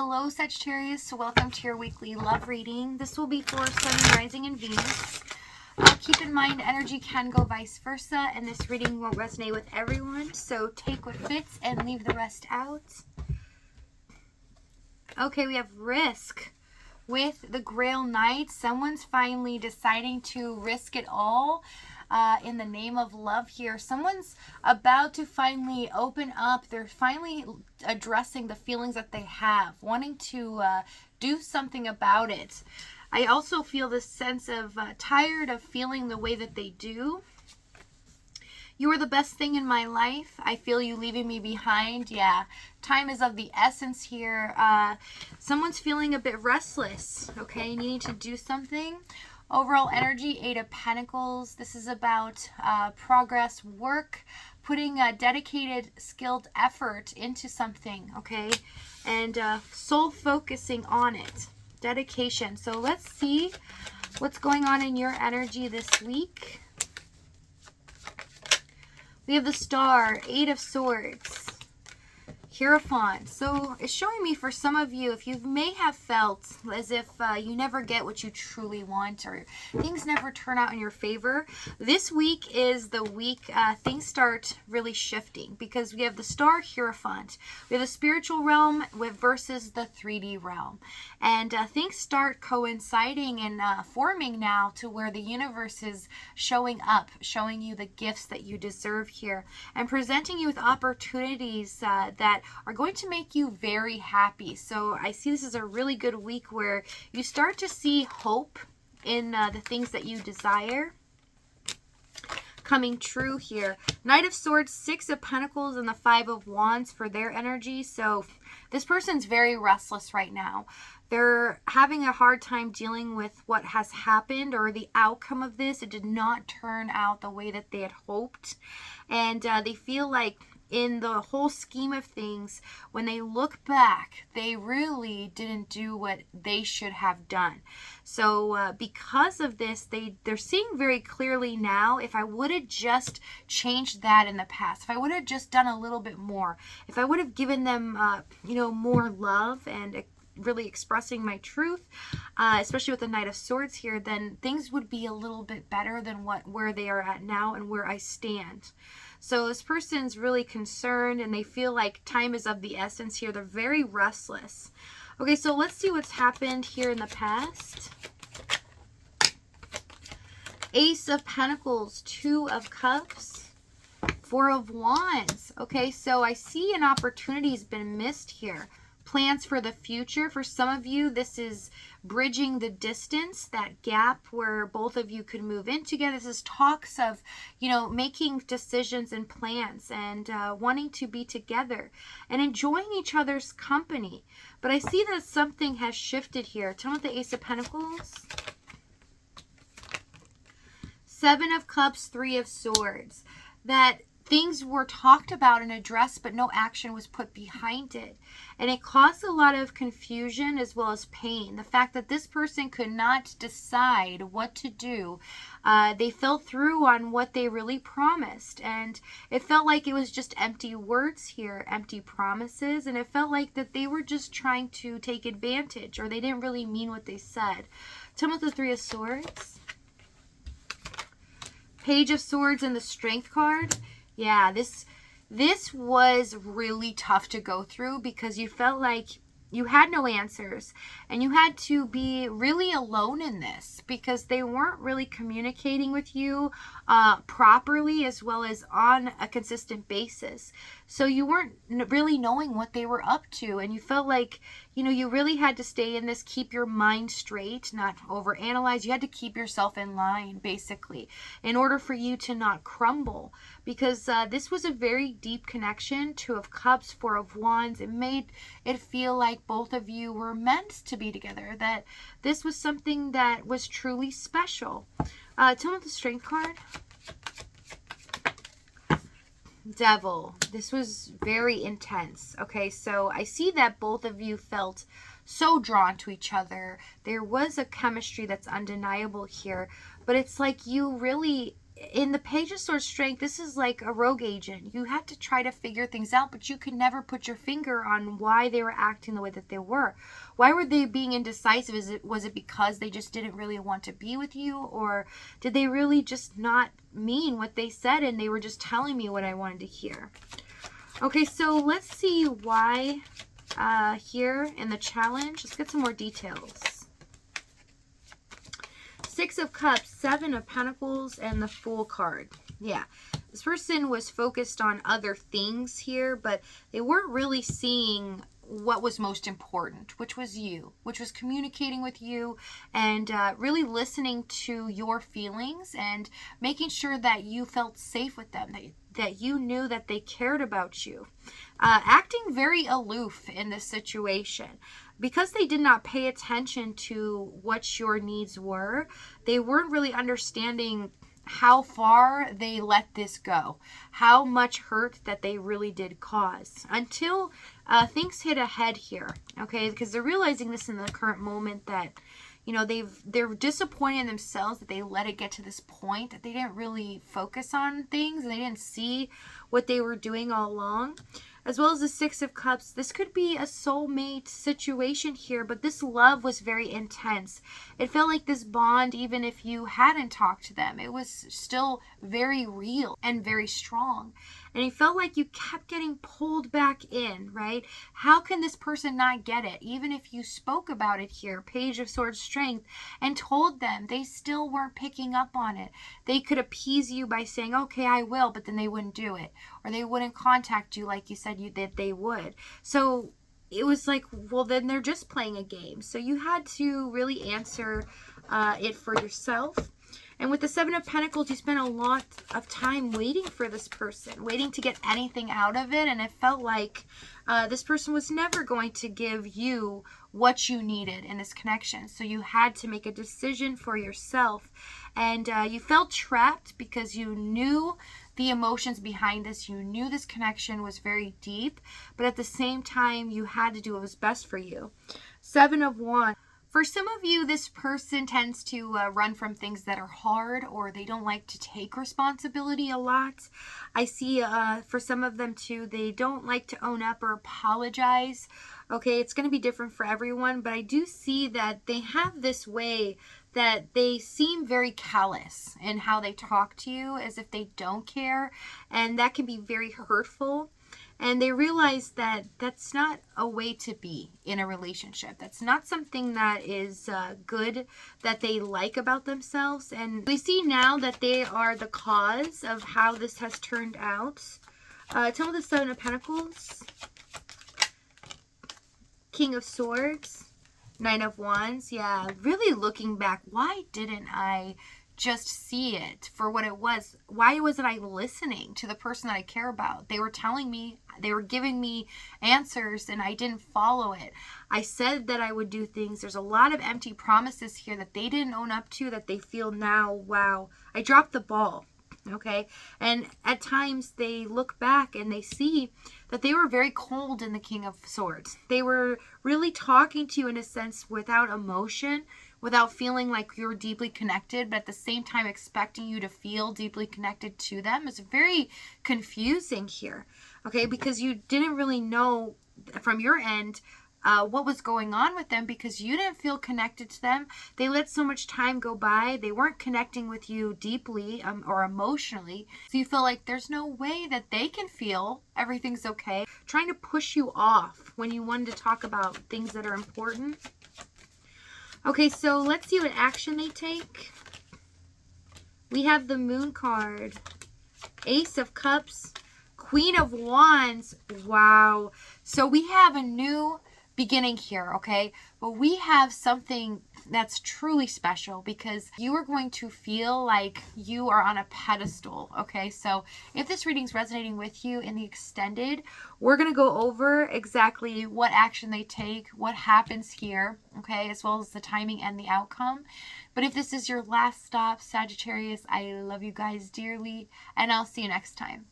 Hello, Sagittarius. Welcome to your weekly love reading. This will be for Sun, Rising, and Venus. Keep in mind, energy can go vice versa, and this reading won't resonate with everyone, so take what fits and leave the rest out. Okay, we have Risk. With the Grail Knight, someone's finally deciding to risk it all in the name of love here. Someone's about to finally open up. They're finally addressing the feelings that they have, wanting to do something about it. I also feel this sense of tired of feeling the way that they do. You are the best thing in my life. I feel you leaving me behind. Yeah, time is of the essence here. Someone's feeling a bit restless, okay, needing to do something. Overall energy, 8 of Pentacles. This is about progress, work, putting a dedicated, skilled effort into something, okay, and soul focusing on it. Dedication. So let's see what's going on in your energy this week. We have the Star, 8 of Swords, Hierophant. So it's showing me for some of you, if you may have felt as if you never get what you truly want or things never turn out in your favor, this week is the week things start really shifting, because we have the Star, Hierophant. We have the spiritual realm versus the 3D realm. And things start coinciding and forming now to where the universe is showing up, showing you the gifts that you deserve here, and presenting you with opportunities that are going to make you very happy. So I see this as a really good week where you start to see hope in the things that you desire coming true here. Knight of Swords, 6 of Pentacles, and the 5 of Wands for their energy. So this person's very restless right now. They're having a hard time dealing with what has happened or the outcome of this. It did not turn out the way that they had hoped. And they feel like in the whole scheme of things, when they look back, they really didn't do what they should have done. So because of this, they're seeing very clearly now, if I would have just changed that in the past, if I would have just done a little bit more, if I would have given them, more love and really expressing my truth, especially with the Knight of Swords here, then things would be a little bit better than where they are at now and where I stand. So this person's really concerned and they feel like time is of the essence here. They're very restless. Okay, so let's see what's happened here in the past. Ace of Pentacles, 2 of Cups, 4 of Wands. Okay, so I see an opportunity's been missed here. Plans for the future. For some of you, this is bridging the distance, that gap where both of you could move in together. This is talks of, making decisions and plans and wanting to be together and enjoying each other's company. But I see that something has shifted here. Tell me what the Ace of Pentacles. 7 of Cups, 3 of Swords. That things were talked about and addressed, but no action was put behind it. And it caused a lot of confusion as well as pain. The fact that this person could not decide what to do. They fell through on what they really promised. And it felt like it was just empty words here, empty promises. And it felt like that they were just trying to take advantage, or they didn't really mean what they said. Tell me what the 3 of Swords. Page of Swords and the Strength card. Yeah, this was really tough to go through, because you felt like you had no answers and you had to be really alone in this, because they weren't really communicating with you properly as well as on a consistent basis. So you weren't really knowing what they were up to, and you felt like, you really had to stay in this, keep your mind straight, not overanalyze. You had to keep yourself in line, basically, in order for you to not crumble, because this was a very deep connection. 2 of Cups, 4 of Wands. It made it feel like both of you were meant to be together, that this was something that was truly special. Tell me the Strength card. Devil. This was very intense. Okay, so I see that both of you felt so drawn to each other. There was a chemistry that's undeniable here, but it's like you really in the Page of Swords strength, this is like a rogue agent. You had to try to figure things out, but you could never put your finger on why they were acting the way that they were. Why were they being indecisive? Was it because they just didn't really want to be with you, or did they really just not mean what they said and they were just telling me what I wanted to hear? Okay, so let's see why here in the challenge. Let's get some more details. Six of Cups, Seven of Pentacles, and the Fool card. Yeah, this person was focused on other things here, but they weren't really seeing what was most important, which was you, which was communicating with you and really listening to your feelings and making sure that you felt safe with them, that you knew that they cared about you. Acting very aloof in this situation. Because they did not pay attention to what your needs were, they weren't really understanding how far they let this go, how much hurt that they really did cause, until things hit ahead here, okay? Because they're realizing this in the current moment that, you know, they're disappointed in themselves that they let it get to this point, that they didn't really focus on things and they didn't see what they were doing all along. As well as the Six of Cups, this could be a soulmate situation here, but this love was very intense. It felt like this bond, even if you hadn't talked to them, it was still very real and very strong. And it felt like you kept getting pulled back in, right? How can this person not get it? Even if you spoke about it here, Page of Swords strength, and told them, they still weren't picking up on it. They could appease you by saying, okay, I will, but then they wouldn't do it. Or they wouldn't contact you like you said that they would. So it was like, well, then they're just playing a game. So you had to really answer it for yourself. And with the Seven of Pentacles, you spent a lot of time waiting for this person, waiting to get anything out of it. And it felt like this person was never going to give you what you needed in this connection. So you had to make a decision for yourself. And you felt trapped because you knew the emotions behind this. You knew this connection was very deep. But at the same time, you had to do what was best for you. Seven of Wands. For some of you, this person tends to run from things that are hard, or they don't like to take responsibility a lot. I see for some of them too, they don't like to own up or apologize. Okay, it's going to be different for everyone, but I do see that they have this way that they seem very callous in how they talk to you, as if they don't care, and that can be very hurtful. And they realize that that's not a way to be in a relationship. That's not something that is good, that they like about themselves. And we see now that they are the cause of how this has turned out. Tell me the Seven of Pentacles. King of Swords. Nine of Wands. Yeah, really looking back, why didn't I just see it for what it was? Why wasn't I listening to the person that I care about? They were telling me, they were giving me answers, and I didn't follow it. I said that I would do things. There's a lot of empty promises here that they didn't own up to, that they feel now, wow, I dropped the ball. Okay, and at times they look back and they see that they were very cold in the King of Swords. They were really talking to you in a sense without emotion, without feeling like you're deeply connected, but at the same time expecting you to feel deeply connected to them. It's very confusing here, okay, because you didn't really know from your end what was going on with them, because you didn't feel connected to them. They let so much time go by. They weren't connecting with you deeply or emotionally. So you feel like there's no way that they can feel everything's okay. Trying to push you off when you wanted to talk about things that are important. Okay, so let's see what action they take. We have the Moon card, Ace of Cups, Queen of Wands. Wow. So we have a new beginning here, okay? But we have something that's truly special, because you are going to feel like you are on a pedestal, okay? So if this reading's resonating with you in the extended, we're going to go over exactly what action they take, what happens here, okay, as well as the timing and the outcome. But if this is your last stop, Sagittarius, I love you guys dearly, and I'll see you next time.